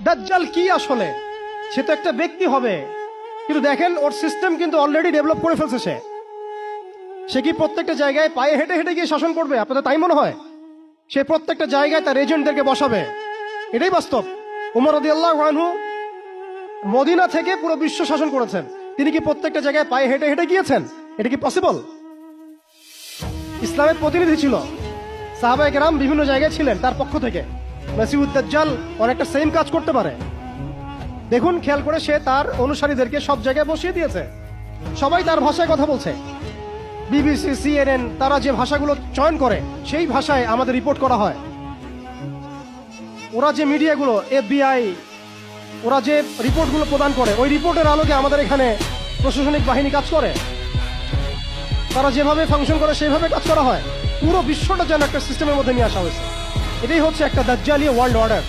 দাজ্জাল কি আসলে? সে তো একটা ব্যক্তি হবে, কিন্তু দেখেন ওর সিস্টেম কিন্তু অলরেডি ডেভেলপ করে ফেলছে। সে কি প্রত্যেকটা জায়গায় পায়ে হেঁটে হেঁটে গিয়ে শাসন করবে? আপনাদের তাই মনে হয়? সে প্রত্যেকটা জায়গায় তার এজেন্টদেরকে বসাবে, এটাই বাস্তব। উমর রাদিয়াল্লাহু আনহু মদিনা থেকে পুরো বিশ্ব শাসন করেছেন। তিনি কি প্রত্যেকটা জায়গায় পায়ে হেঁটে হেঁটে গিয়েছেন? এটা কি পসিবল? ইসলামের প্রতিনিধি ছিল, সাহাবায়ে কেরাম বিভিন্ন জায়গায় ছিলেন তার পক্ষ থেকে। মাসিহুদ দাজ্জাল অনেকটা সেম কাজ করতে পারে। দেখুন, খেয়াল করে সে তার অনুসারীদেরকে সব জায়গায় বসিয়ে দিয়েছে, সবাই তার ভাষায় কথা বলছে। বিবিসি, সিএনএন, তারা যে ভাষাগুলো চয়ন করে সেই ভাষায় আমাদের রিপোর্ট করা হয়। ওরা যে মিডিয়াগুলো, এফবিআই, ওরা যে রিপোর্টগুলো প্রদান করে, ওই রিপোর্টের আলোকে আমাদের এখানে প্রশাসনিক বাহিনী কাজ করে। তারা যেভাবে ফাংশন করে সেইভাবে কাজ করা হয়। পুরো বিশ্বটা যেন একটা সিস্টেমের মধ্যে নিয়ে আসা হয়েছে। এটাই হচ্ছে একটা দাজ্জালীয় ওয়ার্ল্ড অর্ডার।